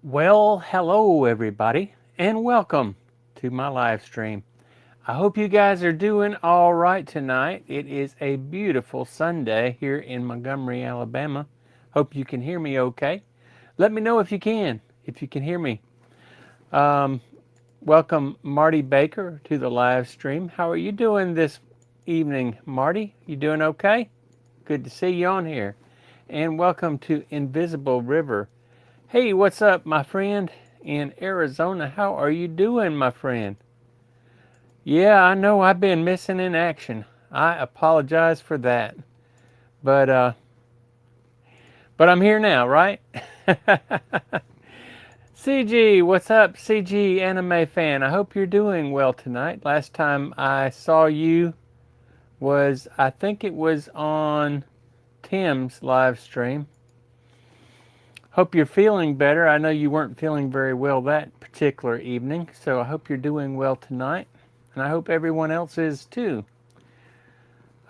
Well, hello everybody, and welcome to my live stream. I hope you guys are doing all right tonight. It is a beautiful Sunday here in Montgomery, Alabama. Hope you can hear me okay. Let me know if you can hear me. Um, Welcome Marty Baker to the live stream. How are you doing this evening, Marty? You doing okay? Good to see you on here. And welcome to Invisible River. Hey, what's up, my friend in Arizona? How are you doing, my friend? Yeah, I know I've been missing in action. I apologize for that. But uh but I'm here now, right? CG, what's up, CG anime fan? I hope you're doing well tonight. Last time I saw you was I think it was on Tim's live stream. Hope you're feeling better. I know you weren't feeling very well that particular evening, so I hope you're doing well tonight, and I hope everyone else is too.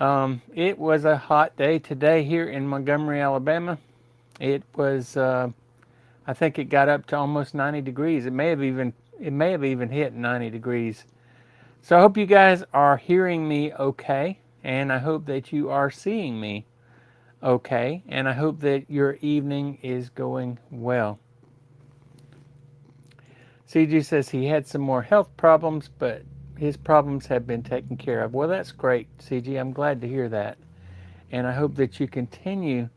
It was a hot day today here in Montgomery, Alabama. It was, I think it got up to almost 90 degrees. It may have even hit 90 degrees. So I hope you guys are hearing me okay, and I hope that you are seeing me okay, and I hope that your evening is going well. CG says he had some more health problems, but his problems have been taken care of. Well, that's great, CG. I'm glad to hear that. And I hope that you continue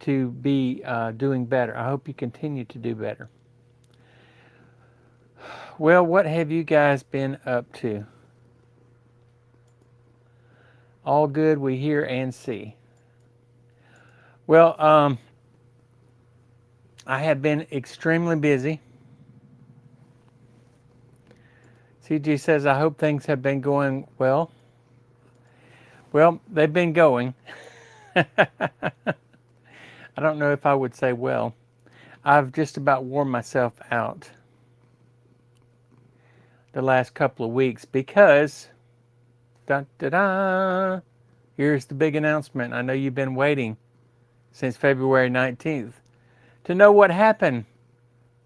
to be doing better. I hope you continue to do better. Well, what have you guys been up to? All good, we hear and see. Well, I have been extremely busy. CG says, I hope things have been going well. Well, they've been going. I don't know if I would say well. I've just about worn myself out the last couple of weeks because, da da da, here's the big announcement. I know you've been waiting since February 19th to know what happened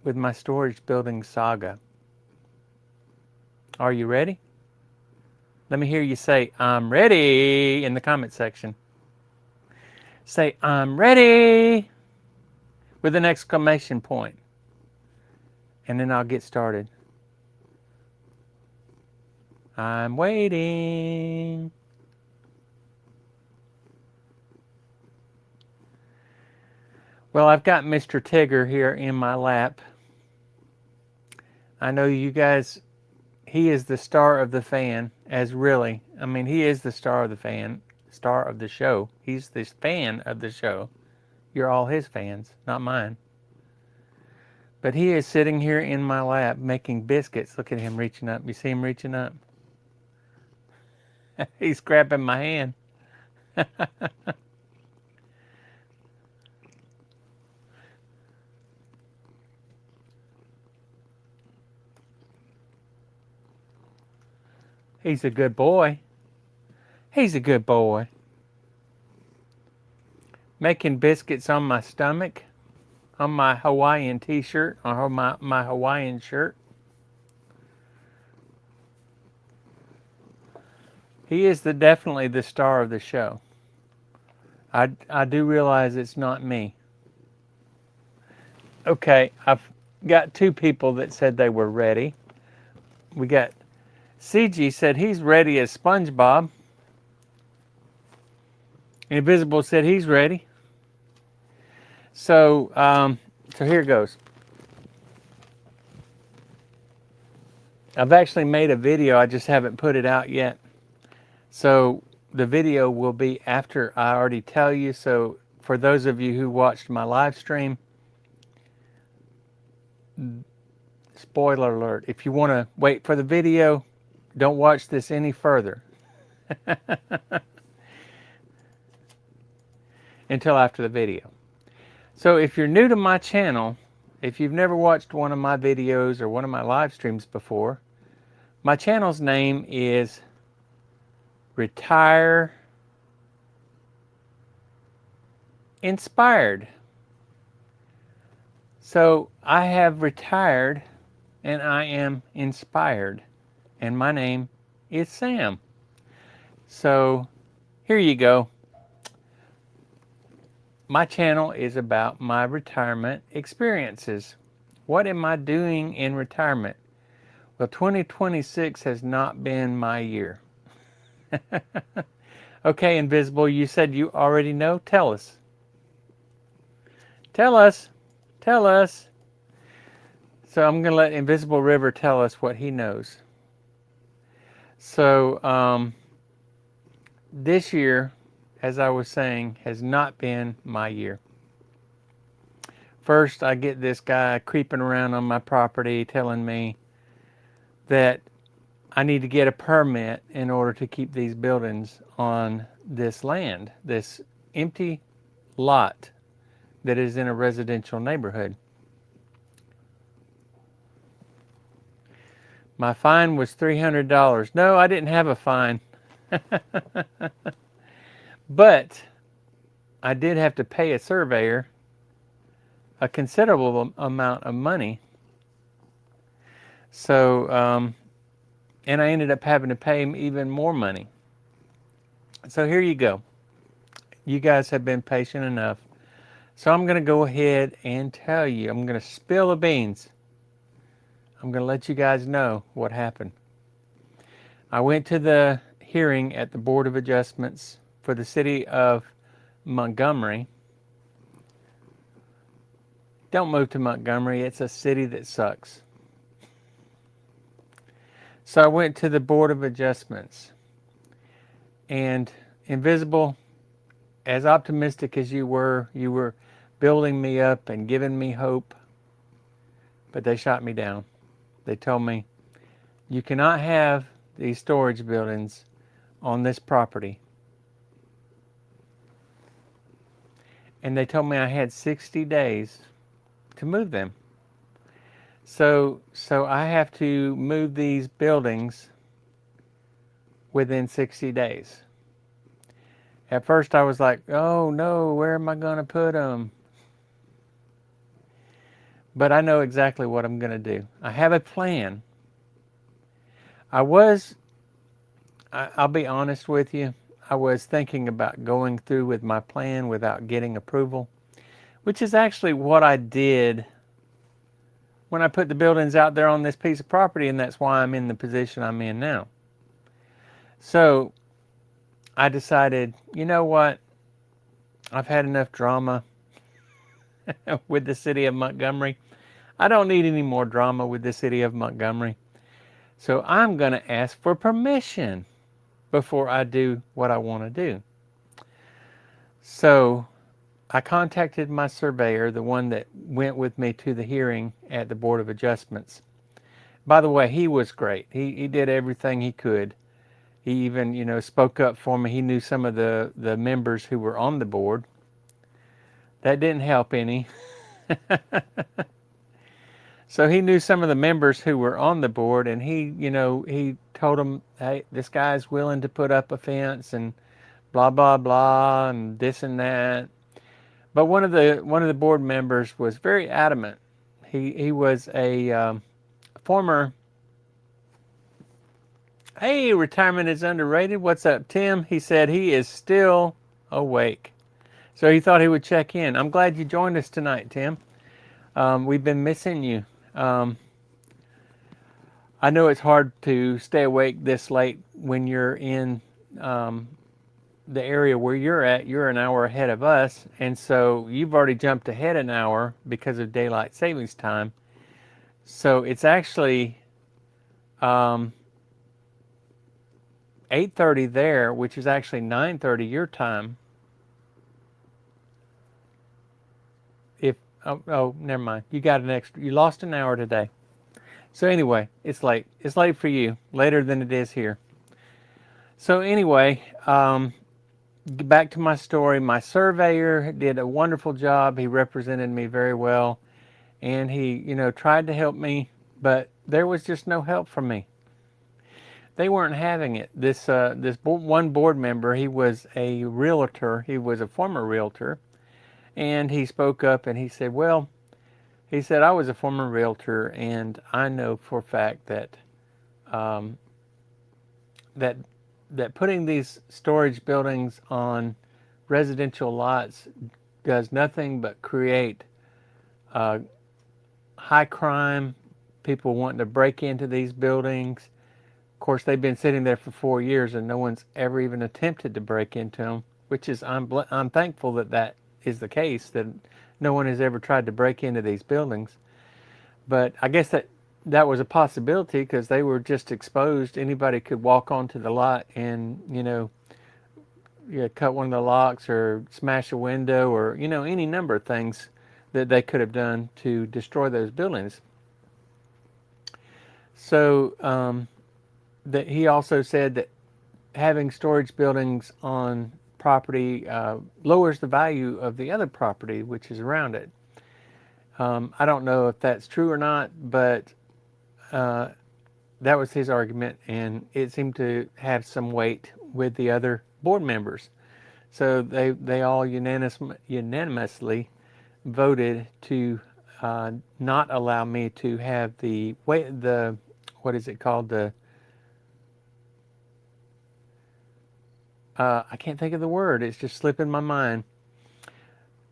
with my storage building saga. Are you ready? Let me hear you say, I'm ready in the comment section. Say, I'm ready with an exclamation point. And then I'll get started. I'm waiting. Well, I've got Mr. Tigger here in my lap. I know you guys, he is the star of the fan, he is the star of the star of the show. He's the fan of the show. You're all his fans, not mine. But he is sitting here in my lap making biscuits. Look at him reaching up. You see him reaching up? He's grabbing my hand. He's a good boy. He's a good boy. Making biscuits on my stomach, on my Hawaiian t-shirt, or my Hawaiian shirt. He is definitely the star of the show. I do realize it's not me. Okay, I've got two people that said they were ready. We got CG said he's ready as SpongeBob. Invisible said he's ready. So here goes. I've actually made a video. I just haven't put it out yet. So the video will be after I already tell you. So for those of you who watched my live stream, spoiler alert, if you want to wait for the video, don't watch this any further until after the video. So if you're new to my channel, if you've never watched one of my videos or one of my live streams before, my channel's name is Retire Inspired. So I have retired and I am inspired. And my name is Sam. So here you go. My channel is about my retirement experiences. What am I doing in retirement? Well, 2026 has not been my year. Okay, Invisible, you said you already know. Tell us. Tell us. Tell us. So I'm going to let Invisible River tell us what he knows. So this year, as I was saying, has not been my year. First, I get this guy creeping around on my property telling me that I need to get a permit in order to keep these buildings on this land, this empty lot that is in a residential neighborhood. My fine was $300. No, I didn't have a fine. But I did have to pay a surveyor a considerable amount of money. So, and I ended up having to pay him even more money. So here you go. You guys have been patient enough. So I'm going to go ahead and tell you. I'm going to spill the beans. I'm going to let you guys know what happened. I went to the hearing at the Board of Adjustments for the city of Montgomery. Don't move to Montgomery. It's a city that sucks. So I went to the Board of Adjustments. And Invisible, as optimistic as you were building me up and giving me hope. But they shot me down. They told me, you cannot have these storage buildings on this property. And they told me I had 60 days to move them. So I have to move these buildings within 60 days. At first I was like, oh no, where am I going to put them? But I know exactly what I'm going to do. I have a plan. I'll be honest with you, I was thinking about going through with my plan without getting approval, which is actually what I did when I put the buildings out there on this piece of property, and that's why I'm in the position I'm in now. So I decided, you know what? I've had enough drama with the city of Montgomery. I don't need any more drama with the city of Montgomery. So I'm going to ask for permission before I do what I want to do. So I contacted my surveyor, the one that went with me to the hearing at the Board of Adjustments. By the way, he was great. He did everything he could. He even, spoke up for me. He knew some of the members who were on the board. That didn't help any. So he knew some of the members who were on the board, and he told them, hey, this guy's willing to put up a fence and blah, blah, blah, and this and that. But one of the board members was very adamant. He was a former, hey, retirement is underrated. What's up, Tim? He said he is still awake. So he thought he would check in. I'm glad you joined us tonight, Tim. We've been missing you. I know it's hard to stay awake this late when you're in the area where you're at. You're an hour ahead of us, and so you've already jumped ahead an hour because of daylight savings time. So it's actually 8:30 there, which is actually 9:30 your time. Oh, never mind. You got you lost an hour today. So anyway, it's late. It's late for you, later than it is here. So anyway, back to my story. My surveyor did a wonderful job. He represented me very well, and he, tried to help me, but there was just no help from me. They weren't having it. This one board member, he was a realtor. He was a former realtor. And he spoke up and he said, well, He said, I was a former realtor, and I know for a fact that um, that that putting these storage buildings on residential lots does nothing but create uh, high crime, people wanting to break into these buildings. Of course, they've been sitting there for 4 years and no one's ever even attempted to break into them, which is, I'm thankful that that is the case, that no one has ever tried to break into these buildings. But I guess that was a possibility because they were just exposed. Anybody could walk onto the lot and, cut one of the locks or smash a window or, any number of things that they could have done to destroy those buildings. So that he also said that having storage buildings on property lowers the value of the other property which is around it. I don't know if that's true or not, but that was his argument, and it seemed to have some weight with the other board members. So they all unanimously voted to not allow me to have the what is it called, I can't think of the word. It's just slipping my mind.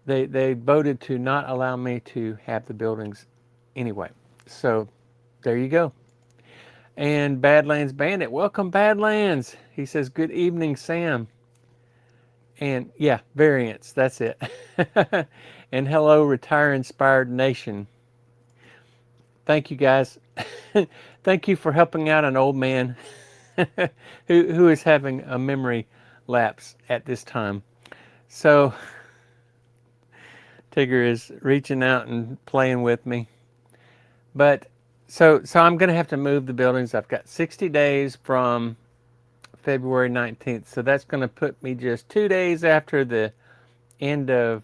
They voted to not allow me to have the buildings anyway. So there you go. And Badlands Bandit, welcome Badlands. He says, good evening, Sam. And yeah, variants, that's it. And hello, Retire Inspired Nation. Thank you guys. Thank you for helping out an old man who is having a memory lapse at this time. So Tigger is reaching out and playing with me. But so I'm going to have to move the buildings. I've got 60 days from February 19th. So that's going to put me just 2 days after the end of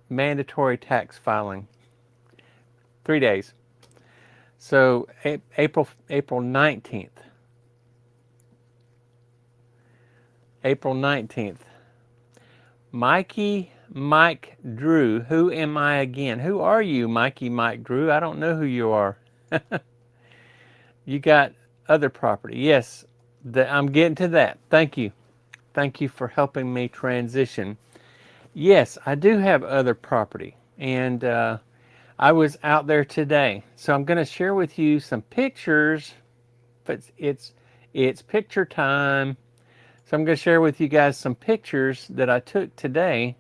mandatory tax filing. 3 days. So April 19th. April 19th. Mikey Mike Drew. Who am I again? Who are you, Mikey Mike Drew? I don't know who you are. You got other property. Yes, I'm getting to that. Thank you. Thank you for helping me transition. Yes, I do have other property. And I was out there today. So I'm going to share with you some pictures. But it's picture time. So I'm going to share with you guys some pictures that I took today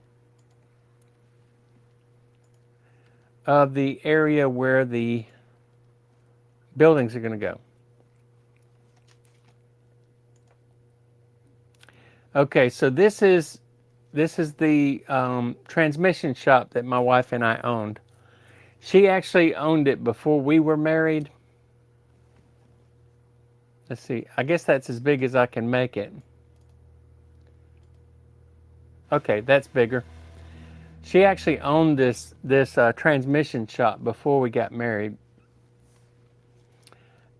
of the area where the buildings are going to go. Okay, so this is the transmission shop that my wife and I owned. She actually owned it before we were married. Let's see, I guess that's as big as I can make it. Okay, that's bigger. She actually owned this transmission shop before we got married.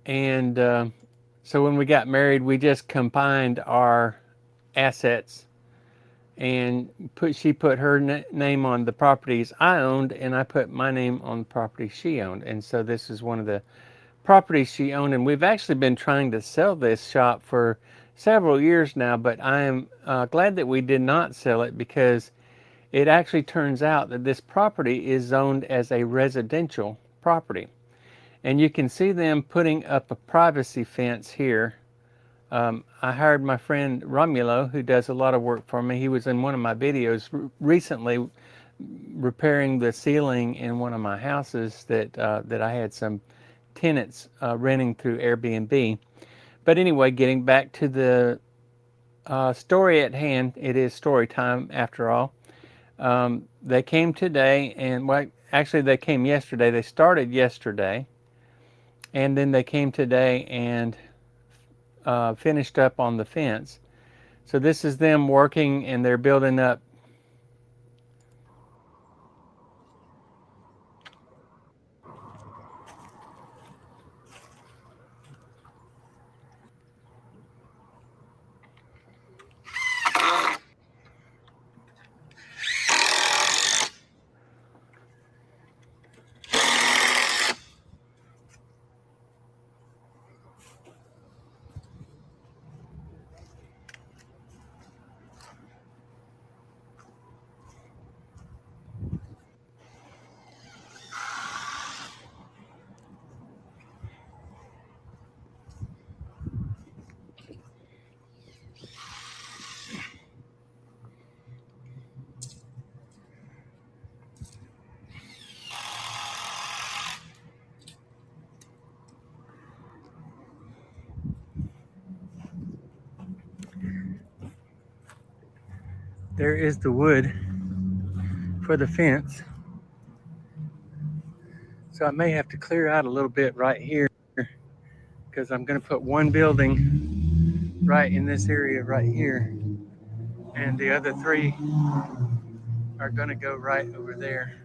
And so when we got married, we just combined our assets, and she put her name on the properties I owned, and I put my name on the property she owned. And so this is one of the properties she owned, and we've actually been trying to sell this shop for several years now, but I am glad that we did not sell it, because it actually turns out that this property is zoned as a residential property. And you can see them putting up a privacy fence here. I hired my friend Romulo, who does a lot of work for me. He was in one of my videos recently repairing the ceiling in one of my houses that I had some tenants renting through Airbnb. But anyway, getting back to the story at hand, it is story time after all. They came today, and well, actually they came yesterday. They started yesterday, and then they came today and finished up on the fence. So this is them working, and they're building up. there is the wood for the fence. So I may have to clear out a little bit right here because I'm going to put one building right in this area right here, and the other three are going to go right over there.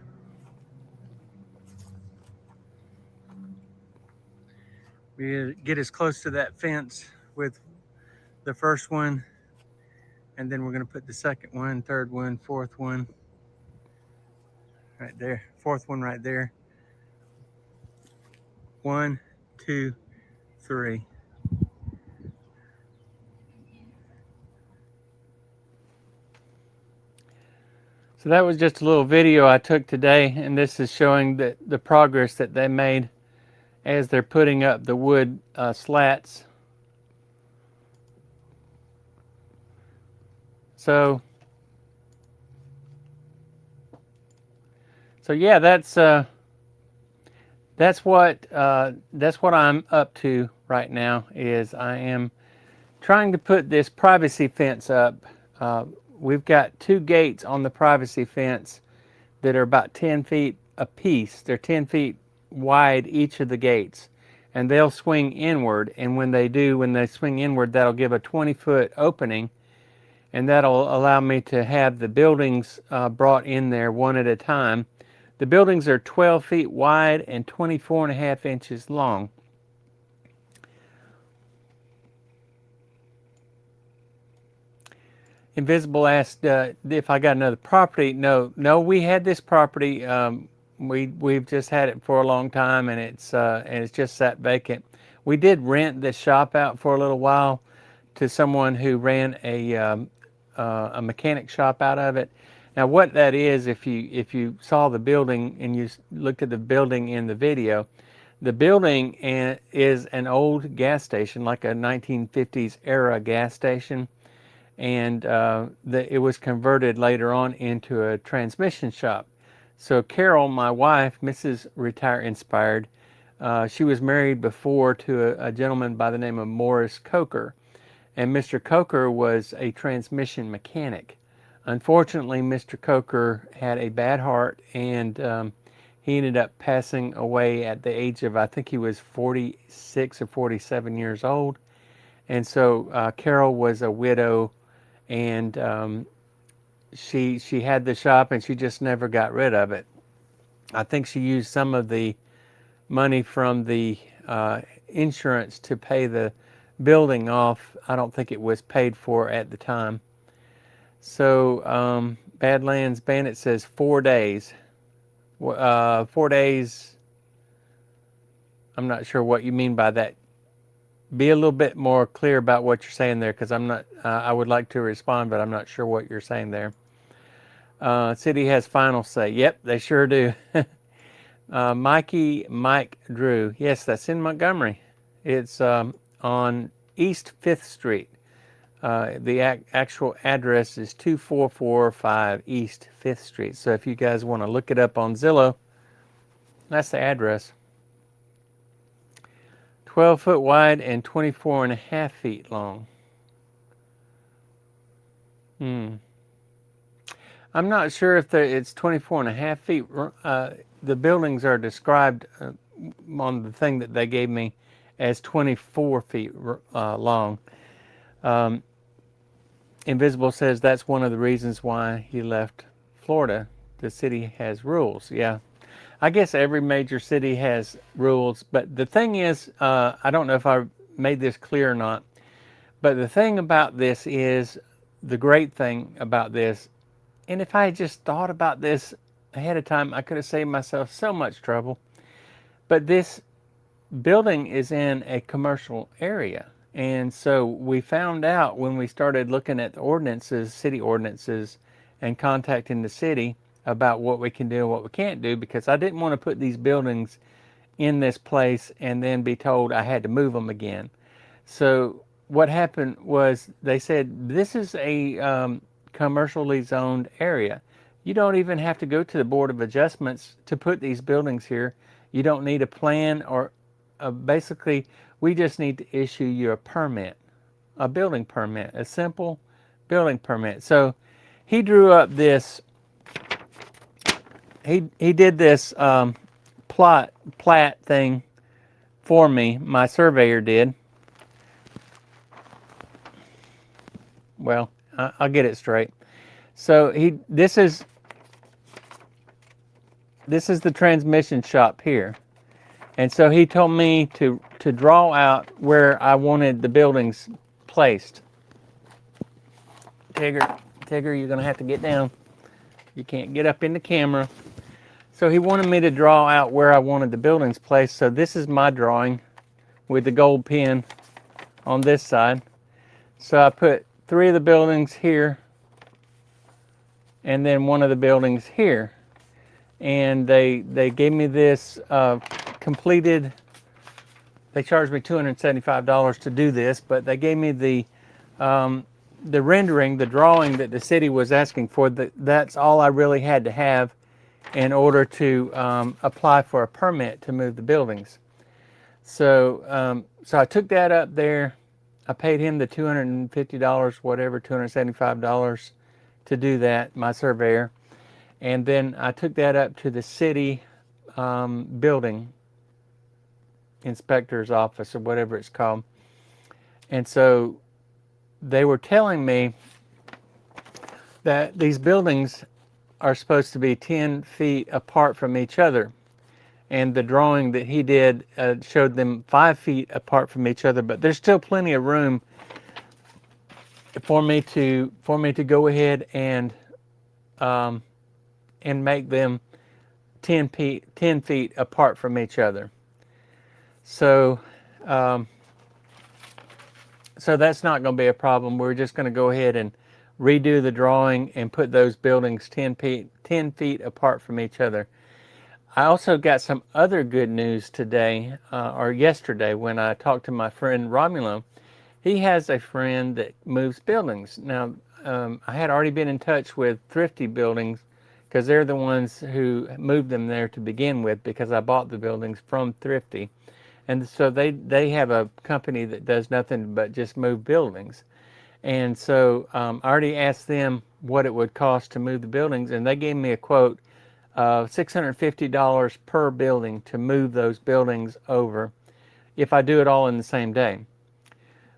We get as close to that fence with the first one, and then we're going to put the second one, third one, fourth one right there, fourth one right there. 1, 2, 3. So that was just a little video I took today, and this is showing the progress that they made as they're putting up the wood slats. So yeah, that's what I'm up to right now. Is I am trying to put this privacy fence up. We've got 2 gates on the privacy fence that are about 10 feet apiece. They're 10 feet wide, each of the gates, and they'll swing inward. And when they swing inward, that'll give a 20-foot opening, and that'll allow me to have the buildings brought in there one at a time. The buildings are 12 feet wide and 24.5 inches long. Invisible asked if I got another property. No, we had this property. We've just had it for a long time, and it's just sat vacant. We did rent this shop out for a little while to someone who ran a mechanic shop out of it. Now, what that is, if you saw the building and you looked at the building in the video, the building is an old gas station, like a 1950s era gas station. And it was converted later on into a transmission shop. So Carol, my wife, Mrs. Retire Inspired, she was married before to a gentleman by the name of Morris Coker. And Mr. Coker was a transmission mechanic. Unfortunately, Mr. Coker had a bad heart, and he ended up passing away at the age of, I think he was 46 or 47 years old. And so Carol was a widow, and she had the shop, and she just never got rid of it. I think she used some of the money from the insurance to pay the building off. I don't think it was paid for at the time. So Badlands Bandit says 4 days. 4 days. I'm not sure what you mean by that. Be a little bit more clear about what you're saying there, because I'm not. I would like to respond, but I'm not sure what you're saying there. City has final say. Yep, they sure do. Mike Drew. Yes, that's in Montgomery. It's on East 5th Street. The actual address is 2445 East 5th Street. So if you guys want to look it up on Zillow, that's the address. 12 foot wide and 24.5 feet long. I'm not sure if it's 24.5 feet. The buildings are described on the thing that they gave me as 24 feet long. Invisible says that's one of the reasons why he left Florida. The city has rules. Yeah. I guess every major city has rules, but the thing is, I don't know if I made this clear or not, but the thing about this is, the great thing about this, and if I had just thought about this ahead of time, I could have saved myself so much trouble. But this building is in a commercial area, and so we found out when we started looking at the ordinances, city ordinances, and contacting the city about what we can do and what we can't do, because I didn't want to put these buildings in this place and then be told I had to move them again. So what happened was they said, this is a commercially zoned area. You don't even have to go to the Board of Adjustments to put these buildings here. You don't need a plan, or basically we just need to issue you a permit, a building permit, a simple building permit. So he drew up this. He did this plat thing for me. My surveyor did. Well, I'll get it straight. So this is the transmission shop here, and so he told me to draw out where I wanted the buildings placed. Tigger, you're gonna have to get down. You can't get up in the camera. So he wanted me to draw out where I wanted the buildings placed. So this is my drawing with the gold pen on this side. So I put 3 of the buildings here and then 1 of the buildings here. And they gave me this completed. They charged me $275 to do this, but they gave me the rendering, the drawing that the city was asking for. That's all I really had to have in order to apply for a permit to move the buildings. So so I took that up there. I paid him the $250, whatever, $275 to do that, my surveyor. And then I took that up to the city building inspector's office or whatever it's called. And so they were telling me that these buildings are supposed to be 10 feet apart from each other. And the drawing that he did showed them 5 feet apart from each other, but there's still plenty of room for me to go ahead and make them 10 feet apart from each other. So so that's not going to be a problem. We're just going to go ahead and redo the drawing and put those buildings 10 feet apart from each other. I also got some other good news today, or yesterday, when I talked to my friend Romulo. He has a friend that moves buildings. Now, I had already been in touch with Thrifty Buildings because they're the ones who moved them there to begin with, because I bought the buildings from Thrifty. And so they have a company that does nothing but just move buildings. And so I already asked them what it would cost to move the buildings, and they gave me a quote of $650 per building to move those buildings over if I do it all in the same day.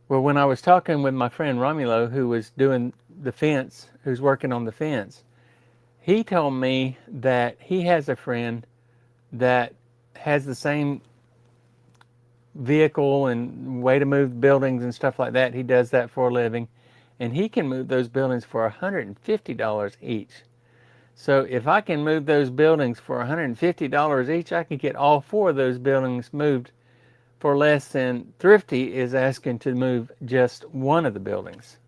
Well, when I was talking with my friend Romulo, who was doing the fence, who's working on the fence, he told me that he has a friend that has the same vehicle and way to move buildings and stuff like that. He does that for a living, and he can move those buildings for $150 each. So if I can move those buildings for $150 each, I can get all 4 of those buildings moved for less than Thrifty is asking to move just 1 of the buildings.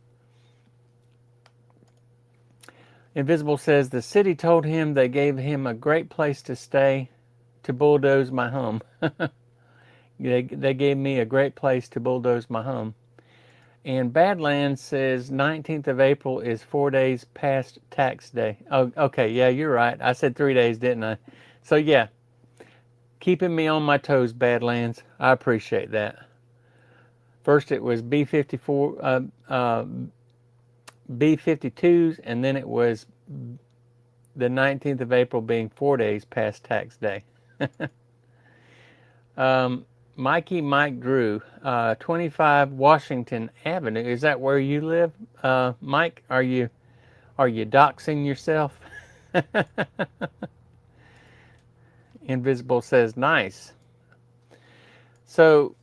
Invisible says the city told him they gave him a great place to stay to bulldoze my home. They gave me a great place to bulldoze my home. And Badlands says 19th of April is 4 days past tax day. Oh, okay, yeah, you're right. I said 3 days, didn't I? So yeah, keeping me on my toes, Badlands. I appreciate that. First it was B54, B52s, and then it was the 19th of April being 4 days past tax day. Mikey Mike Drew, 25 Washington Avenue. Is that where you live, Mike? Are you doxing yourself? Invisible says nice. So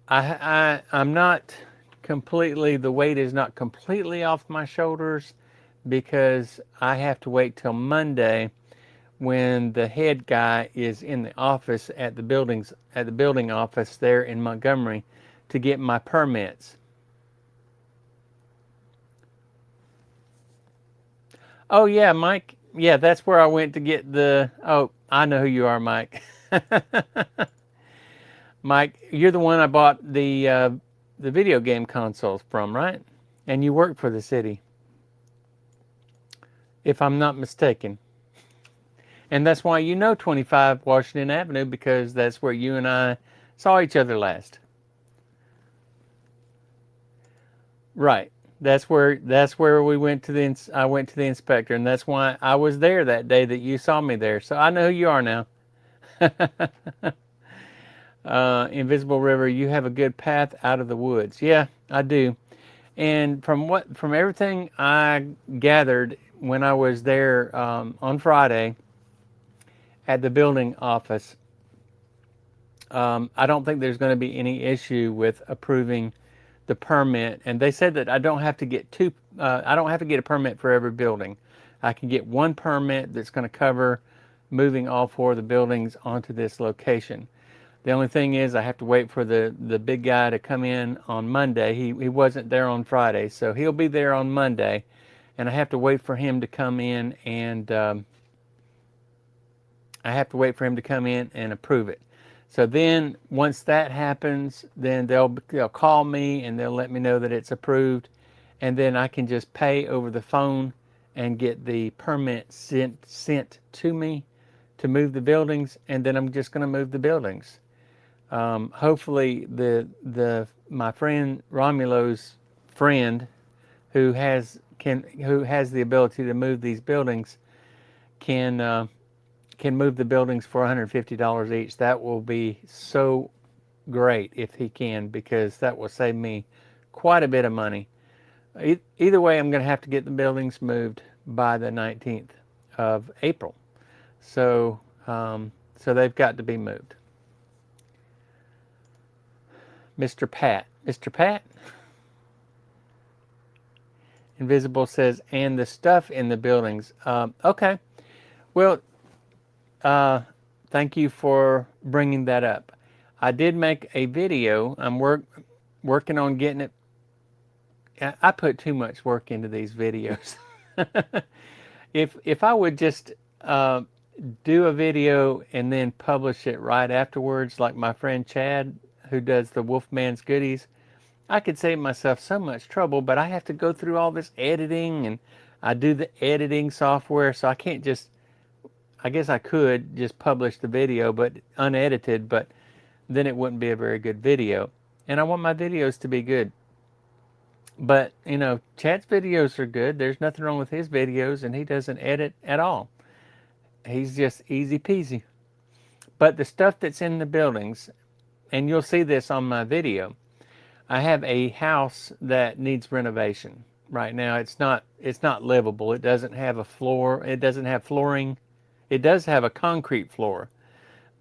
I'm not completely, the weight is not completely off my shoulders, because I have to wait till Monday when the head guy is in the office at the building office there in Montgomery to get my permits. Oh yeah, Mike. Yeah, that's where I went to get the, oh, I know who you are, Mike. Mike, you're the one I bought the video game consoles from, right? And you work for the city, if I'm not mistaken. And that's why you know 25 Washington Avenue, because that's where you and I saw each other last. Right. That's where we went to I went to the inspector, and that's why I was there that day that you saw me there. So I know who you are now. Invisible River, you have a good path out of the woods. Yeah, I do. And from everything I gathered when I was there on Friday at the building office, I don't think there's going to be any issue with approving the permit. And they said that I don't have to get two. I don't have to get a permit for every building. I can get one permit that's going to cover moving all four of the buildings onto this location. The only thing is I have to wait for the big guy to come in on Monday. He wasn't there on Friday, so he'll be there on Monday, and I have to wait for him to come in and approve it. So then once that happens, then they'll call me and they'll let me know that it's approved, and then I can just pay over the phone and get the permit sent to me to move the buildings, and then I'm just going to move the buildings. Hopefully my friend Romulo's friend who has the ability to move these buildings can move the buildings for $150 each. That will be so great if he can, because that will save me quite a bit of money. Either way, I'm going to have to get the buildings moved by the 19th of April. So they've got to be moved. Mr. Pat. Mr. Pat? Invisible says, and the stuff in the buildings. Okay. Well, thank you for bringing that up. I did make a video. I'm working on getting it. I put too much work into these videos. If I would just do a video and then publish it right afterwards, like my friend Chad, who does the Wolfman's Goodies, I could save myself so much trouble, but I have to go through all this editing, and I do the editing software, so I can't just, I guess I could just publish the video, but unedited, but then it wouldn't be a very good video. And I want my videos to be good. But, Chad's videos are good. There's nothing wrong with his videos, and he doesn't edit at all. He's just easy peasy. But the stuff that's in the buildings, and you'll see this on my video, I have a house that needs renovation. Right now it's not livable. It doesn't have a floor, it doesn't have flooring. It does have a concrete floor,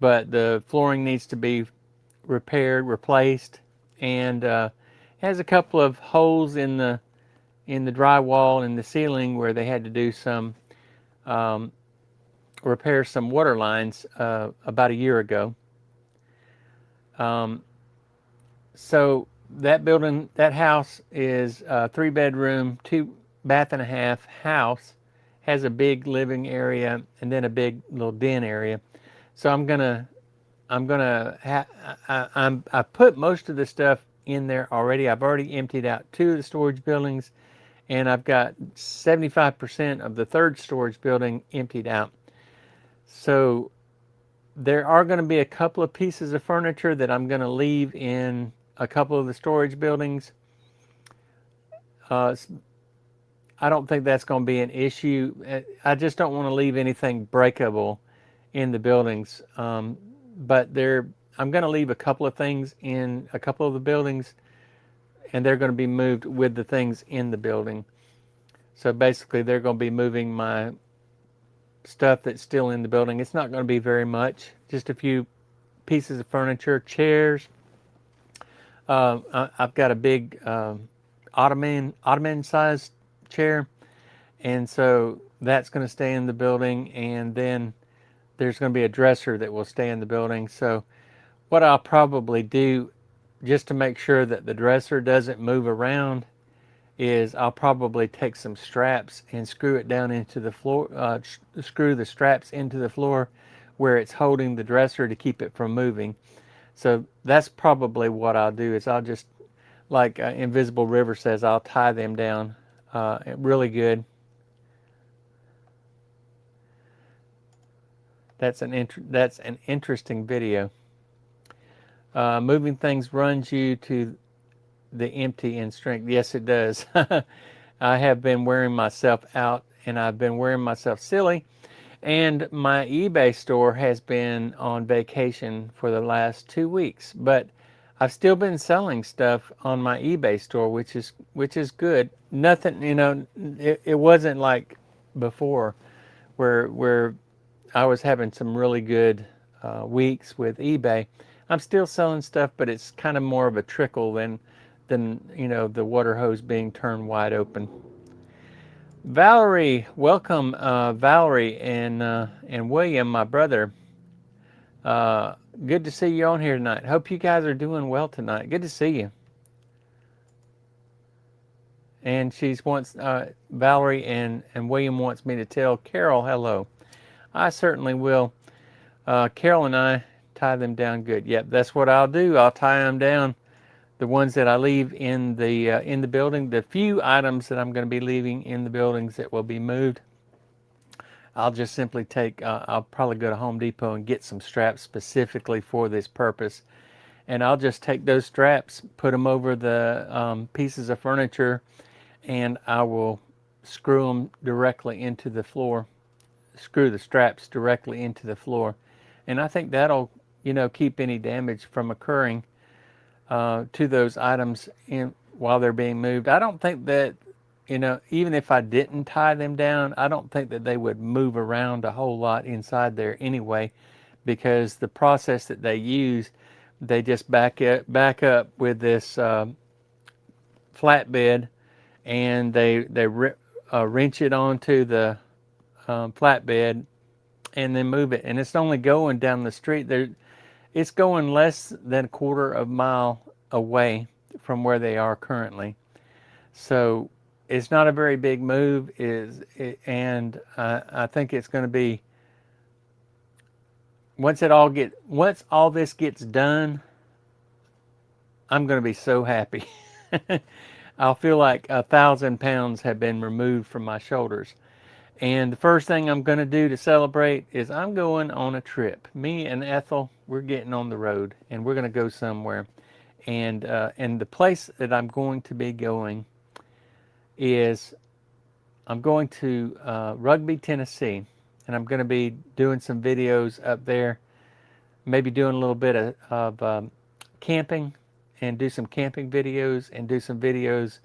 but the flooring needs to be repaired, replaced, and has a couple of holes in the drywall and the ceiling where they had to do some repair some water lines about a year ago. So that house is a 3-bedroom, 2-bath and a half house, has a big living area and then a big little den area. So I put most of the stuff in there already. I've already emptied out 2 of the storage buildings, and I've got 75% of the 3rd storage building emptied out. So there are going to be a couple of pieces of furniture that I'm going to leave in a couple of the storage buildings. I don't think that's going to be an issue. I just don't want to leave anything breakable in the buildings. But I'm going to leave a couple of things in a couple of the buildings, and they're going to be moved with the things in the building. So basically, they're going to be moving my stuff that's still in the building. It's not going to be very much, just a few pieces of furniture, chairs. I've got a big ottoman-sized chair, and so that's going to stay in the building, and then there's going to be a dresser that will stay in the building. So what I'll probably do, just to make sure that the dresser doesn't move around, is I'll probably take some straps and screw it down into the floor, screw the straps into the floor where it's holding the dresser to keep it from moving. So that's probably what I'll do, is I'll just, like Invisible River says, I'll tie them down really good. That's an interesting video. Moving things runs you to the empty in strength. Yes, it does. I have been wearing myself out, and I've been wearing myself silly. And my eBay store has been on vacation for the last 2 weeks, but I've still been selling stuff on my eBay store, which is good. Nothing, it wasn't like before, where I was having some really good weeks with eBay. I'm still selling stuff, but it's kind of more of a trickle than the water hose being turned wide open. Valerie, welcome, Valerie and William, my brother. Uh, Good to see you on here tonight. Hope you guys are doing well tonight. Good to see you. And she's wants Valerie and William wants me to tell Carol hello. I certainly will. Carol and I tie them down good. Yep, that's what I'll do. I'll tie them down. The ones that I leave in the building, the few items that I'm going to be leaving in the buildings that will be moved, I'll just simply take, I'll probably go to Home Depot and get some straps specifically for this purpose. And I'll just take those straps, put them over the pieces of furniture, and I will screw them directly into the floor, screw the straps directly into the floor. And I think that'll, keep any damage from occurring to those items while they're being moved. I don't think that, even if I didn't tie them down, I don't think that they would move around a whole lot inside there anyway, because the process that they use, they just back up with this flatbed, and they wrench it onto the flatbed and then move it. And it's only going down the street. It's going less than a quarter of a mile away from where they are currently. So it's not a very big move, and I think it's going to be, once all this gets done, I'm going to be so happy. I'll feel like 1,000 pounds have been removed from my shoulders. And the first thing I'm going to do to celebrate is I'm going on a trip. Me and Ethel, we're getting on the road, and we're going to go somewhere. And the place that I'm going to be going is, I'm going to Rugby, Tennessee, and I'm going to be doing some videos up there, maybe doing a little bit of camping, and do some camping videos, and do some videos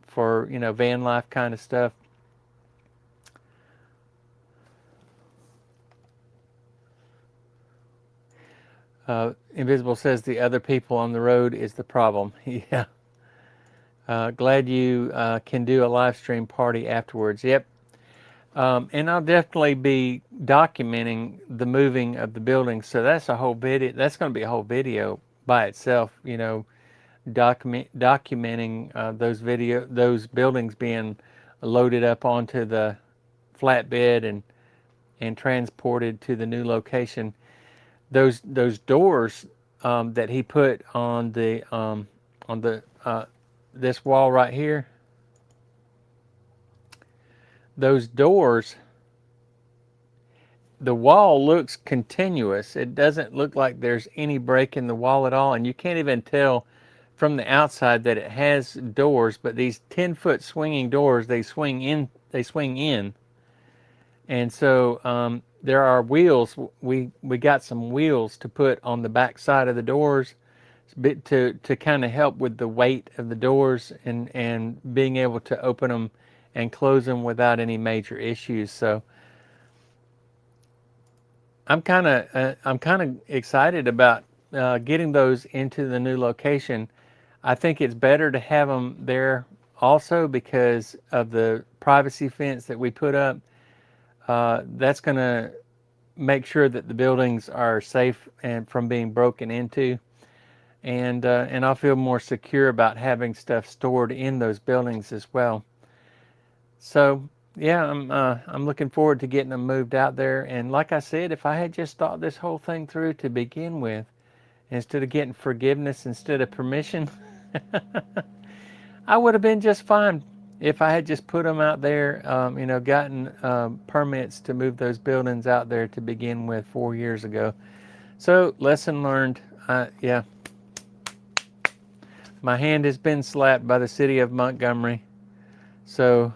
for, van life kind of stuff. Invisible says the other people on the road is the problem. Yeah. Glad you can do a live stream party afterwards. Yep. And I'll definitely be documenting the moving of the buildings. So that's a whole video. That's going to be a whole video by itself. Documenting those buildings being loaded up onto the flatbed and transported to the new location. Those doors that he put on the this wall right here. Those doors, the wall looks continuous. It doesn't look like there's any break in the wall at all, and you can't even tell from the outside that it has doors. But these 10-foot swinging doors, they swing in. And so there are wheels. We got some wheels to put on the back side of the doors, to kind of help with the weight of the doors and being able to open them and close them without any major issues. So I'm kind of excited about getting those into the new location. I think it's better to have them there also because of the privacy fence that we put up. That's going to make sure that the buildings are safe and from being broken into, and I'll feel more secure about having stuff stored in those buildings as well. So yeah, I'm looking forward to getting them moved out there. And like I said, if I had just thought this whole thing through to begin with, instead of getting forgiveness instead of permission, I would have been just fine if I had just put them out there, gotten permits to move those buildings out there to begin with 4 years ago. So lesson learned. Yeah. My hand has been slapped by the city of Montgomery. So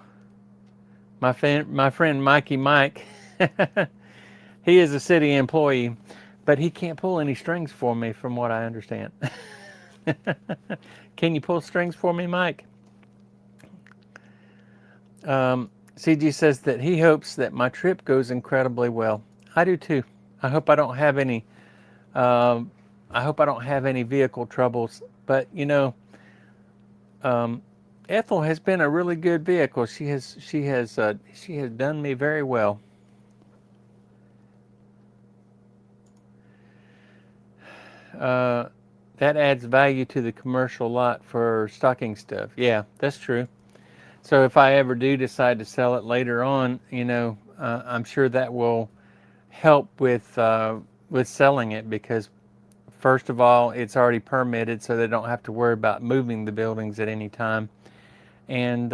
my friend Mikey Mike, he is a city employee, but he can't pull any strings for me from what I understand. Can you pull strings for me, Mike? CG says that he hopes that my trip goes incredibly well. I do too. I hope I don't have any. I hope I don't have any vehicle troubles. But you know, Ethel has been a really good vehicle. She has done me very well. That adds value to the commercial lot for stocking stuff. Yeah, that's true. So if I ever do decide to sell it later on, you know, I'm sure that will help with selling it, because first of all, it's already permitted, so they don't have to worry about moving the buildings at any time, and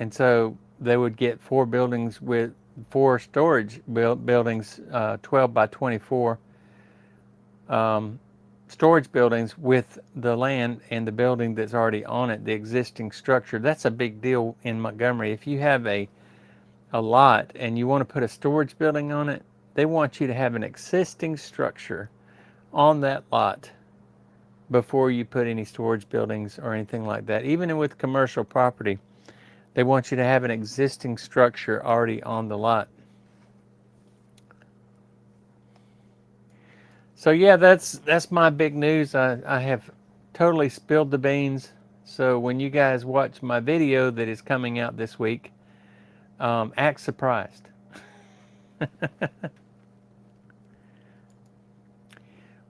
so they would get 4 buildings with 4 storage buildings, 12 by 24 storage buildings with the land and the building that's already on it, the existing structure. That's a big deal in Montgomery. If you have a lot and you want to put a storage building on it, they want you to have an existing structure on that lot before you put any storage buildings or anything like that. Even with commercial property, they want you to have an existing structure already on the lot. So yeah, that's my big news. I have totally spilled the beans. So when you guys watch my video that is coming out this week, act surprised.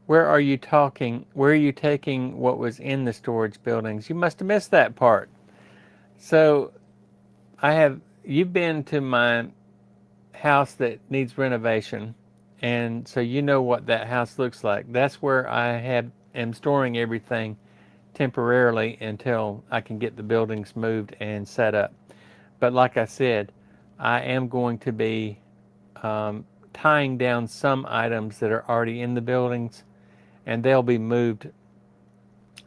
Where are you taking what was in the storage buildings? You must have missed that part. So you've been to my house that needs renovation, and so you know what that house looks like. That's where I am storing everything temporarily until I can get the buildings moved and set up. But like I said, I am going to be tying down some items that are already in the buildings, and they'll be moved.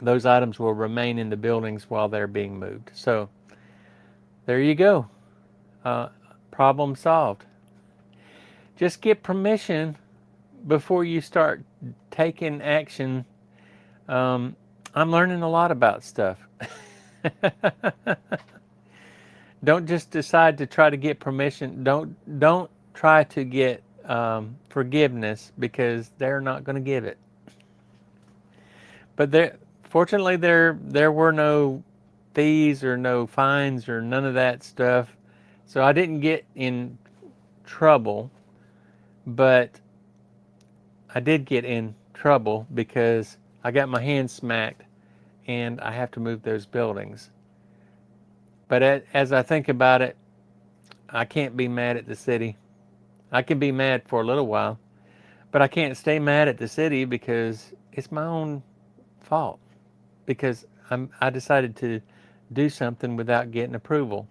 Those items will remain in the buildings while they're being moved. So there you go. Problem solved. Just get permission before you start taking action. I'm learning a lot about stuff. Don't just decide to try to get permission. Don't try to get forgiveness, because they're not going to give it. But fortunately, there were no fees or no fines or none of that stuff, so I didn't get in trouble. But I did get in trouble because I got my hand smacked, and I have to move those buildings. But as I think about it, I can't be mad at the city. I can be mad for a little while, but I can't stay mad at the city because it's my own fault. Because I decided to do something without getting approval.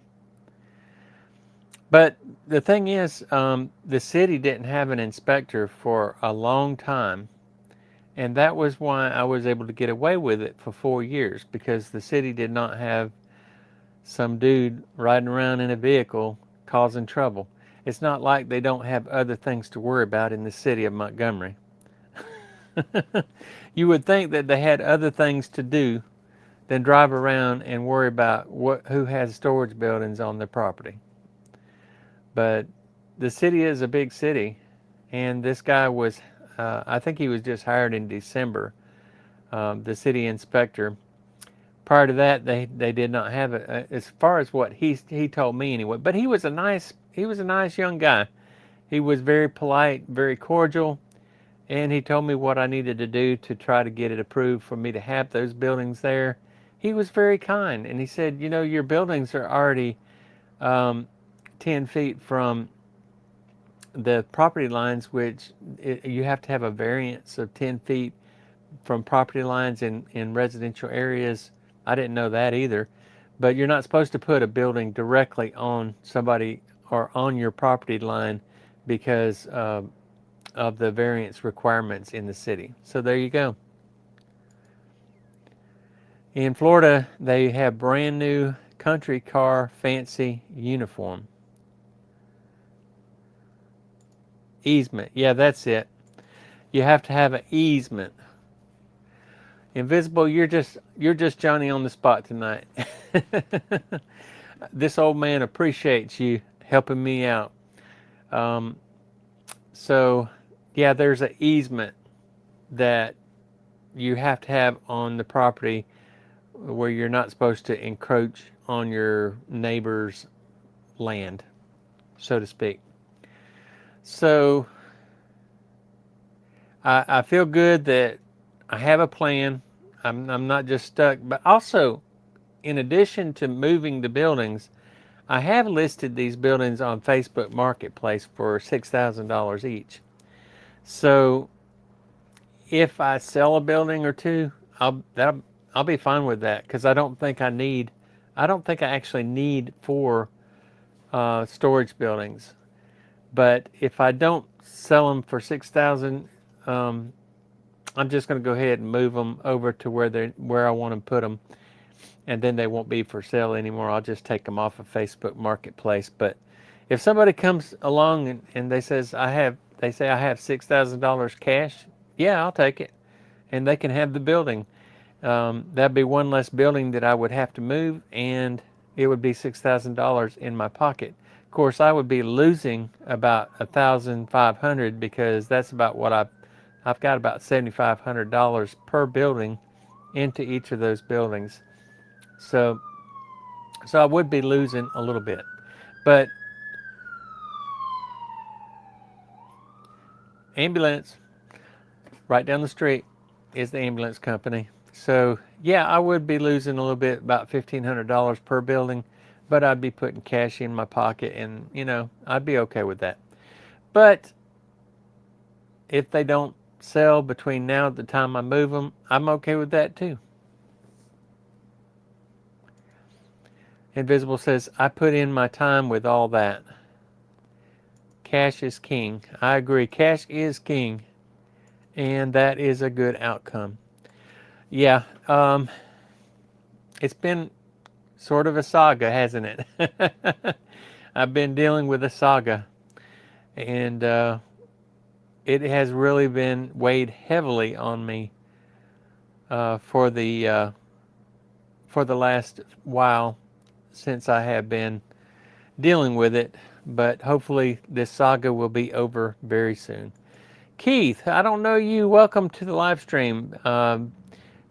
But the thing is, the city didn't have an inspector for a long time, and that was why I was able to get away with it for 4 years, because the city did not have some dude riding around in a vehicle causing trouble. It's not like they don't have other things to worry about in the city of Montgomery. You would think that they had other things to do than drive around and worry about who has storage buildings on their property. But the city is a big city, and this guy was, I think he was just hired in December, the city inspector. Prior to that, they did not have it, as far as what he told me anyway. But he was a nice young guy. He was very polite, very cordial, and he told me what I needed to do to try to get it approved for me to have those buildings there. He was very kind, and he said, you know, your buildings are already 10 feet from the property lines, which you have to have a variance of 10 feet from property lines in residential areas. I didn't know that either. But you're not supposed to put a building directly on somebody or on your property line because of the variance requirements in the city. So there you go. In Florida, they have brand new country car fancy uniform. Easement. Yeah, that's it. You have to have an easement. Invisible, you're just Johnny on the spot tonight. This old man appreciates you helping me out. Um, so, yeah, there's an easement that you have to have on the property where you're not supposed to encroach on your neighbor's land, so to speak. So I feel good that I have a plan. I'm not just stuck, but also, in addition to moving the buildings, I have listed these buildings on Facebook Marketplace for $6,000 each. So if I sell a building or two, I'll be fine with that because I don't think I actually need four storage buildings. But if I don't sell them for 6,000, I'm just going to go ahead and move them over to where I want to put them, and then they won't be for sale anymore. I'll just take them off of Facebook Marketplace. But if somebody comes along and they say I have $6,000 cash, yeah, I'll take it, and they can have the building. That'd be one less building that I would have to move, and it would be $6,000 in my pocket. Of course, I would be losing about $1,500 because that's about what I've got about $7,500 per building into each of those buildings. So I would be losing a little bit, but ambulance right down the street is the ambulance company. So yeah, I would be losing a little bit, about $1,500 per building, but I'd be putting cash in my pocket, and I'd be okay with that. But if they don't sell between now and the time I move them, I'm okay with that too. Invisible says, I put in my time with all that. Cash is king. I agree. Cash is king. And that is a good outcome. Yeah. It's been sort of a saga, hasn't it? I've been dealing with a saga. And it has really been weighed heavily on me for the last while since I have been dealing with it, but hopefully this saga will be over very soon. Keith, I don't know you. Welcome to the live stream.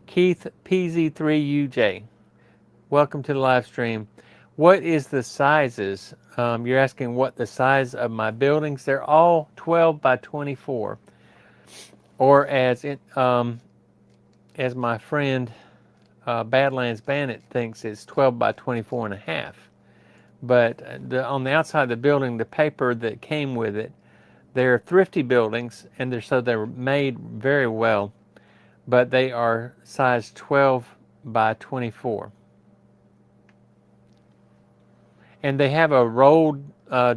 Keith PZ3UJ. Welcome to the live stream. What is the sizes? You're asking what the size of my buildings. They're all 12 by 24. Or as my friend Badlands Bandit thinks, it's 12 by 24 and a half. But on the outside of the building, the paper that came with it, they're thrifty buildings, and they're made very well, but they are size 12 by 24. And they have a rolled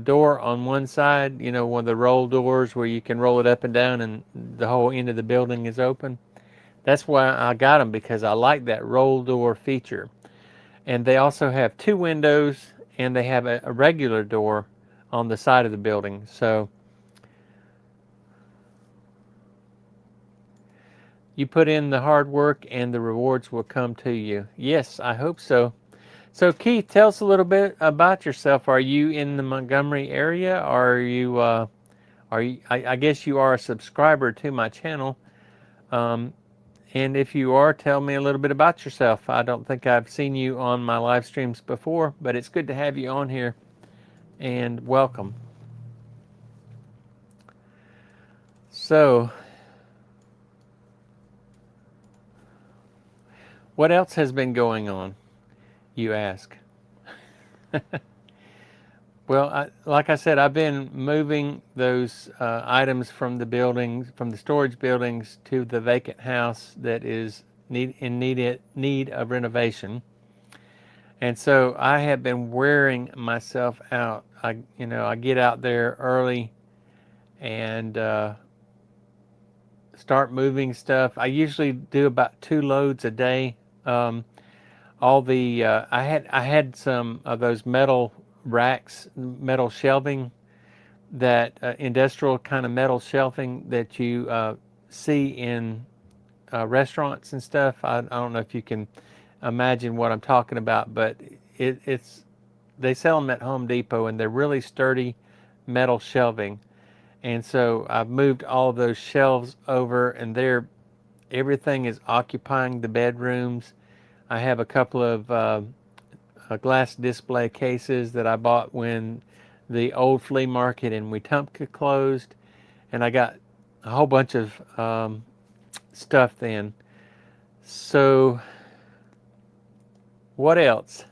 door on one side, one of the roll doors where you can roll it up and down and the whole end of the building is open. That's why I got them, because I like that roll door feature. And they also have two windows, and they have a regular door on the side of the building. So you put in the hard work and the rewards will come to you. Yes, I hope so. So Keith, tell us a little bit about yourself. Are you in the Montgomery area? I guess you are a subscriber to my channel. And if you are, tell me a little bit about yourself. I don't think I've seen you on my live streams before, but it's good to have you on here, and welcome. So, what else has been going on, you ask? Well, like I said, I've been moving those items from the storage buildings to the vacant house that is in need of renovation. And so I have been wearing myself out. I get out there early and start moving stuff. I usually do about 2 loads a day. all the I had some of those metal racks, metal shelving, that industrial kind of metal shelving that you see in restaurants and stuff. I don't know if you can imagine what I'm talking about, but it's they sell them at Home Depot, and they're really sturdy metal shelving. And so I've moved all of those shelves over, and everything is occupying the bedrooms. I have a couple of glass display cases that I bought when the old flea market in Wetumpka closed, and I got a whole bunch of stuff then. So, what else?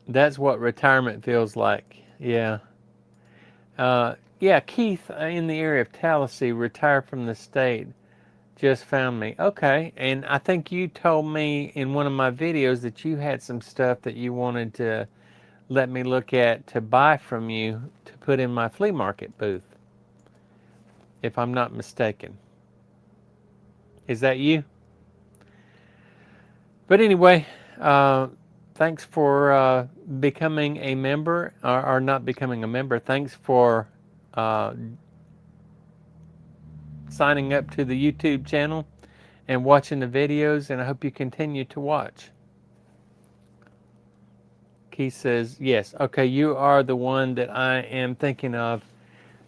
That's what retirement feels like. Yeah. Yeah, Keith in the area of Tallahassee, retired from the state, just found me. Okay, and I think you told me in one of my videos that you had some stuff that you wanted to let me look at to buy from you to put in my flea market booth, if I'm not mistaken. Is that you? But anyway, thanks for becoming a member, or not becoming a member. Thanks for uh, signing up to the YouTube channel and watching the videos, and I hope you continue to watch. Keith says, yes, okay, you are the one that I am thinking of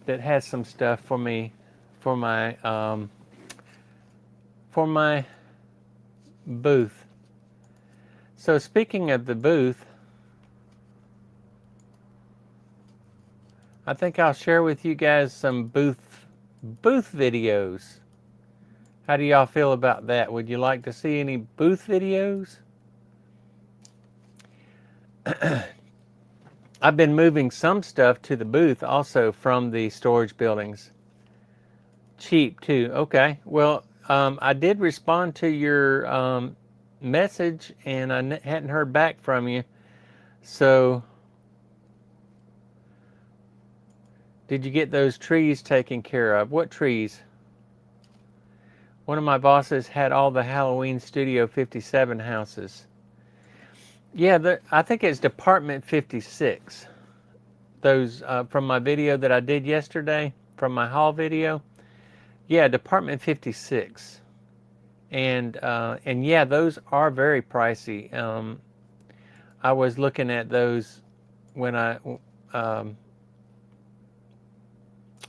that has some stuff for me for my booth. So speaking of the booth, I think I'll share with you guys some booth videos. How do y'all feel about that? Would you like to see any booth videos? I've been moving some stuff to the booth also from the storage buildings. Cheap too. Okay. Well, I did respond to your message, and I hadn't heard back from you. So, did you get those trees taken care of? What trees? One of my bosses had all the Halloween Studio 57 houses. Yeah, I think it's Department 56. Those from my video that I did yesterday, from my haul video. Yeah, Department 56. And yeah, those are very pricey. I was looking at those when I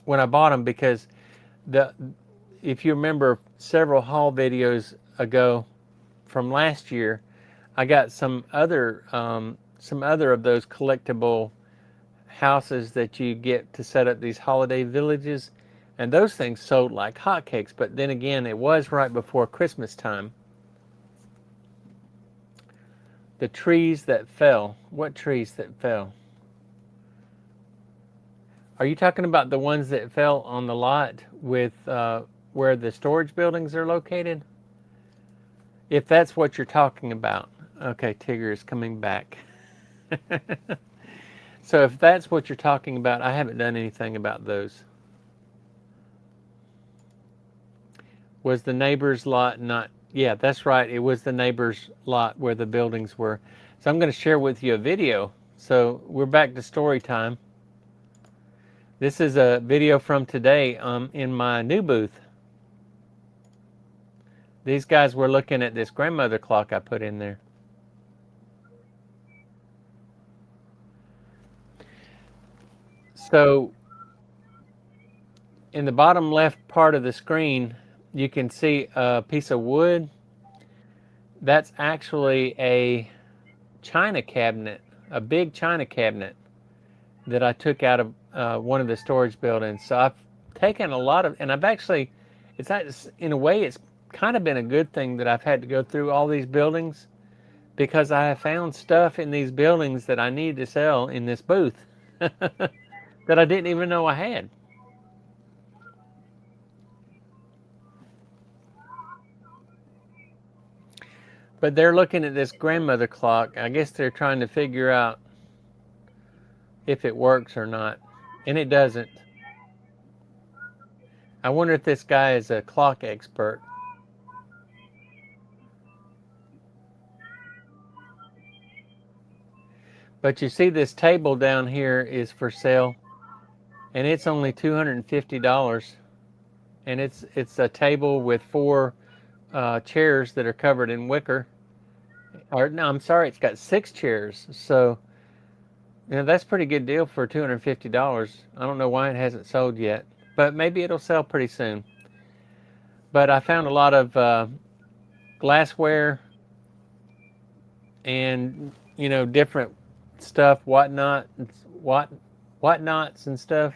bought them, because if you remember several haul videos ago from last year, I got some other of those collectible houses that you get to set up these holiday villages, and those things sold like hotcakes. But then again, it was right before Christmas time. The trees that fell. What trees that fell? Are you talking about the ones that fell on the lot with where the storage buildings are located? If that's what you're talking about. Okay, Tigger is coming back. So if that's what you're talking about, I haven't done anything about those. Was the neighbor's lot not? Yeah, that's right. It was the neighbor's lot where the buildings were. So I'm going to share with you a video. So we're back to story time. This is a video from today in my new booth. These guys were looking at this grandmother clock I put in there. So in the bottom left part of the screen, you can see a piece of wood. That's actually a china cabinet, a big china cabinet that I took out of one of the storage buildings. So I've taken a lot of, and I've actually, in a way, it's kind of been a good thing that I've had to go through all these buildings, because I have found stuff in these buildings that I need to sell in this booth that I didn't even know I had. But they're looking at this grandmother clock. I guess they're trying to figure out if it works or not. And it doesn't. I wonder if this guy is a clock expert. But you see this table down here is for sale, and it's only $250. And it's a table with four chairs that are covered in wicker. Or no, I'm sorry, it's got six chairs. So that's a pretty good deal for $250. I don't know why it hasn't sold yet, but maybe it'll sell pretty soon. But I found a lot of glassware and different stuff, whatnots and stuff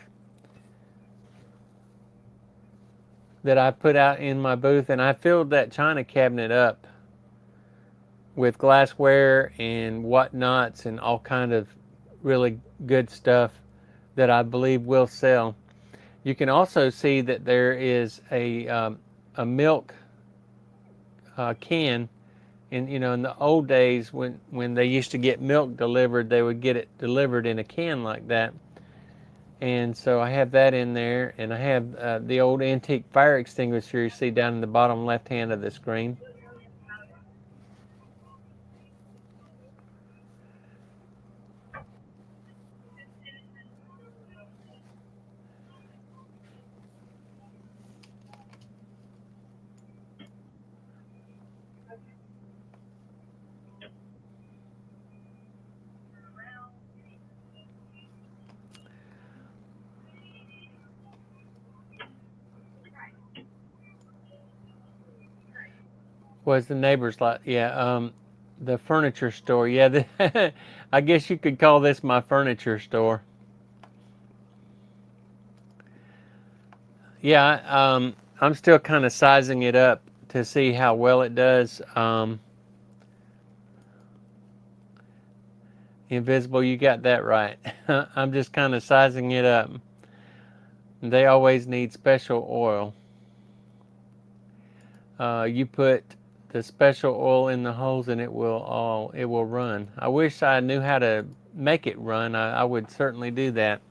that I put out in my booth, and I filled that china cabinet up with glassware and whatnots and all kind of really good stuff that I believe will sell. You can also see that there is a milk can. In the old days when they used to get milk delivered, they would get it delivered in a can like that. And so I have that in there, and I have the old antique fire extinguisher you see down in the bottom left hand of the screen. Was the neighbor's lot? Yeah, the furniture store. Yeah, I guess you could call this my furniture store. Yeah, I'm still kind of sizing it up to see how well it does. Invisible, you got that right. I'm just kind of sizing it up. They always need special oil. You put the special oil in the holes and it will run. I wish I knew how to make it run. I would certainly do that.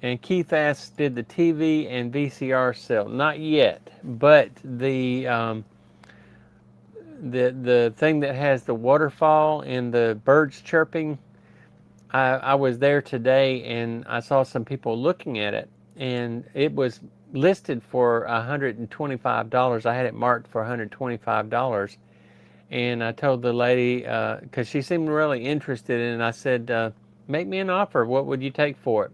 And Keith asks, did the TV and VCR sell? Not yet, but the thing that has the waterfall and the birds chirping, I was there today and I saw some people looking at it, and it was listed for $125. I had it marked for $125, and I told the lady, because she seemed really interested in it, I said, make me an offer. What would you take for it?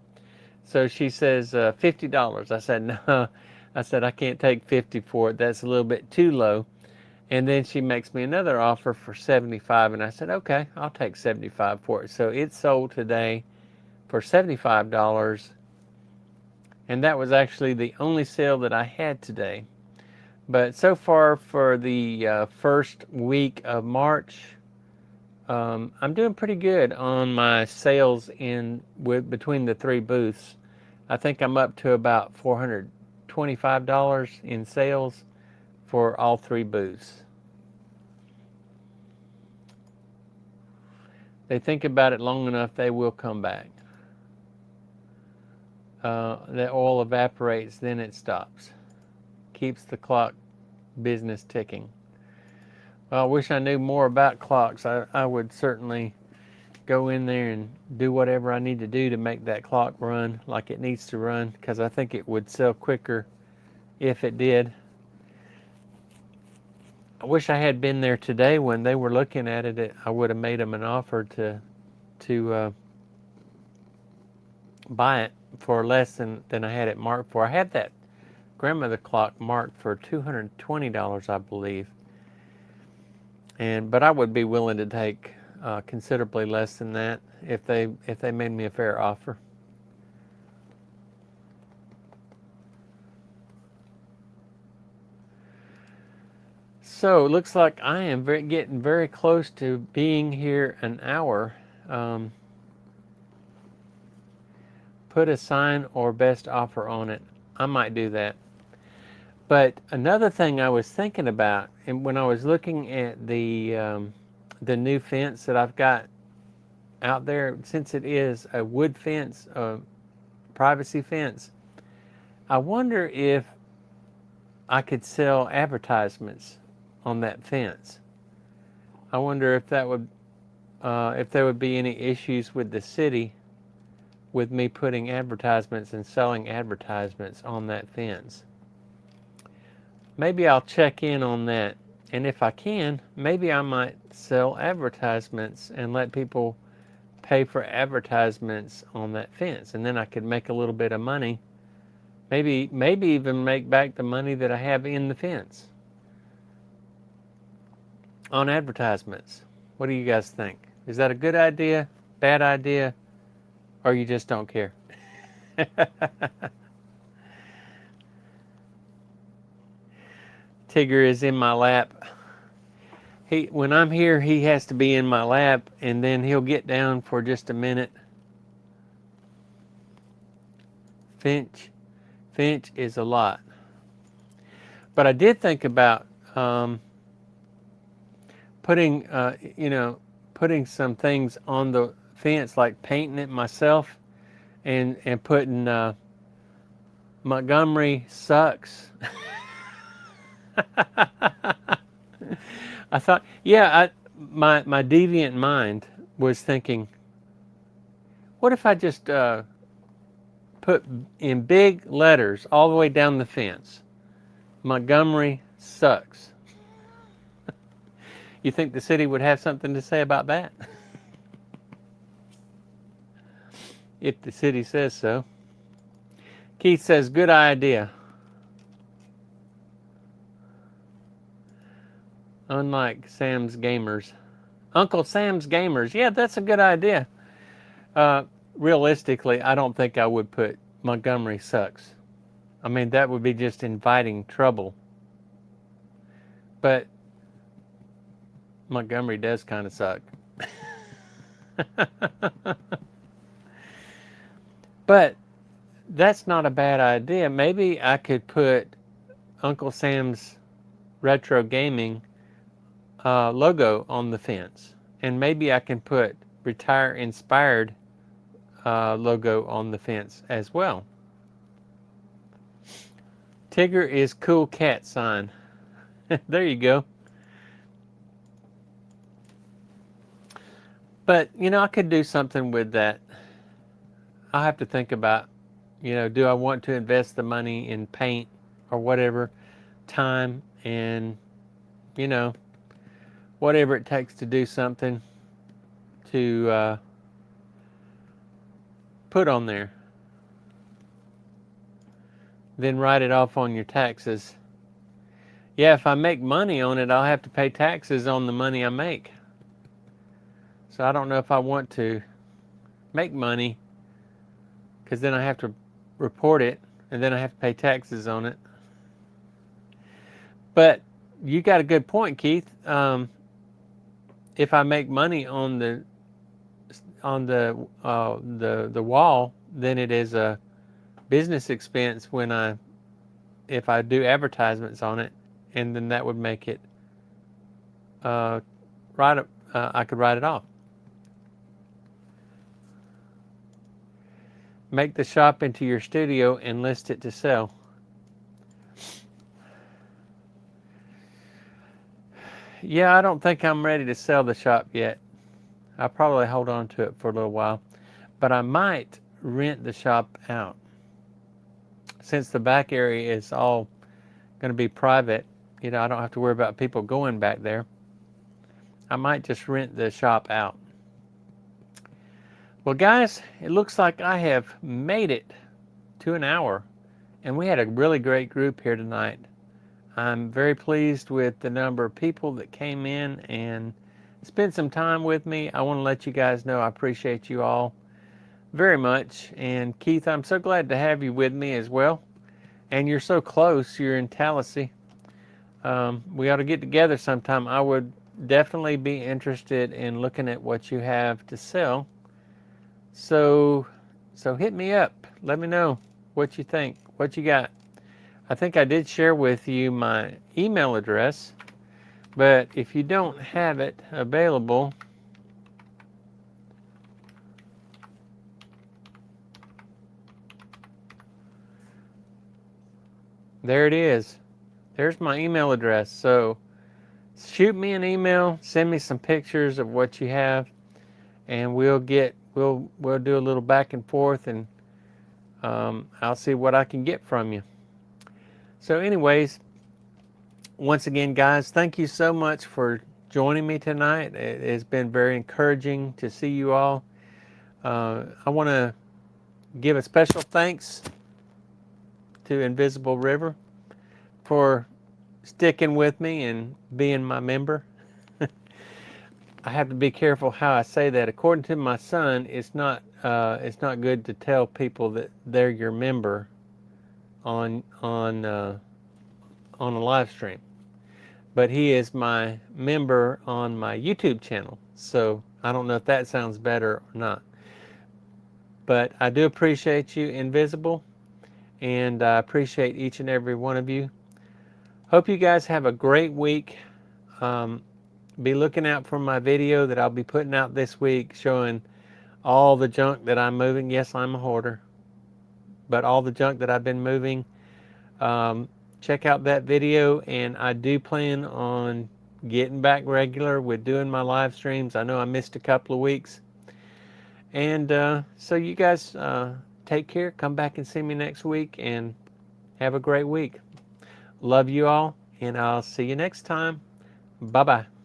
So she says $50. I said, no. I said, I can't take 50 for it. That's a little bit too low. And then she makes me another offer for 75, and I said, okay, I'll take 75 for it. So it sold today for $75, and that was actually the only sale that I had today. But so far for the first week of March, I'm doing pretty good on my sales between the three booths. I think I'm up to about $425 in sales for all three booths. They think about it long enough, they will come back. The oil evaporates, then it stops. Keeps the clock business ticking. Well, I wish I knew more about clocks. I would certainly go in there and do whatever I need to do to make that clock run like it needs to run, because I think it would sell quicker if it did. I wish I had been there today when they were looking at it. I would have made them an offer to buy it for less than I had it marked for. I had that grandmother clock marked for $220, I believe. But I would be willing to take considerably less than that if they made me a fair offer. So it looks like I am getting very close to being here an hour. Put a sign or best offer on it. I might do that. But another thing I was thinking about, and when I was looking at the new fence that I've got out there, since it is a wood fence, a privacy fence, I wonder if I could sell advertisements on that fence. I wonder if that would if there would be any issues with the city with me putting advertisements and selling advertisements on that fence. Maybe I'll check in on that. And if I can, maybe I might sell advertisements and let people pay for advertisements on that fence. And then I could make a little bit of money. Maybe even make back the money that I have in the fence on advertisements. What do you guys think? Is that a good idea, bad idea, or you just don't care? Tigger is in my lap. When I'm here, he has to be in my lap, and then he'll get down for just a minute. Finch is a lot. But I did think about putting some things on the fence, like painting it myself, and putting Montgomery sucks. I thought, my deviant mind was thinking, what if I just put in big letters all the way down the fence, Montgomery sucks? You think the city would have something to say about that? If the city says so. Keith says, good idea. Unlike Sam's Gamers. Uncle Sam's Gamers. Yeah, that's a good idea. Realistically, I don't think I would put Montgomery sucks. I mean, that would be just inviting trouble. But Montgomery does kind of suck. But that's not a bad idea. Maybe I could put Uncle Sam's Retro Gaming logo on the fence. And maybe I can put Retire Inspired logo on the fence as well. Tigger is cool cat sign. There you go. But, I could do something with that. I'll have to think about, do I want to invest the money in paint or whatever, time, and, whatever it takes to do something to put on there. Then write it off on your taxes. Yeah, if I make money on it, I'll have to pay taxes on the money I make. So I don't know if I want to make money, because then I have to report it, and then I have to pay taxes on it. But you got a good point, Keith. If I make money on the wall, then it is a business expense if I do advertisements on it, and then that would make it I could write it off. Make the shop into your studio and list it to sell. Yeah, I don't think I'm ready to sell the shop yet. I'll probably hold on to it for a little while. But I might rent the shop out. Since the back area is all going to be private, I don't have to worry about people going back there. I might just rent the shop out. Well, guys, it looks like I have made it to an hour, and we had a really great group here tonight. I'm very pleased with the number of people that came in and spent some time with me. I want to let you guys know I appreciate you all very much. And Keith, I'm so glad to have you with me as well. And you're so close. You're in Tallahassee. We ought to get together sometime. I would definitely be interested in looking at what you have to sell. So hit me up. Let me know what you think, what you got. I think I did share with you my email address, but if you don't have it available, there it is. There's my email address. So shoot me an email, send me some pictures of what you have. and we'll do a little back and forth, and I'll see what I can get from you. So anyways, once again, guys, thank you so much for joining me tonight. It has been very encouraging to see you all. I want to give a special thanks to Invisible River for sticking with me and being my member. I have to be careful how I say that. According to my son, it's not good to tell people that they're your member on a live stream. But he is my member on my YouTube channel, so I don't know if that sounds better or not. But I do appreciate you, Invisible, and I appreciate each and every one of you. Hope you guys have a great week. Be looking out for my video that I'll be putting out this week showing all the junk that I'm moving. Yes, I'm a hoarder, but all the junk that I've been moving. Check out that video, and I do plan on getting back regular with doing my live streams. I know I missed a couple of weeks. And so you guys take care. Come back and see me next week, and have a great week. Love you all, and I'll see you next time. Bye-bye.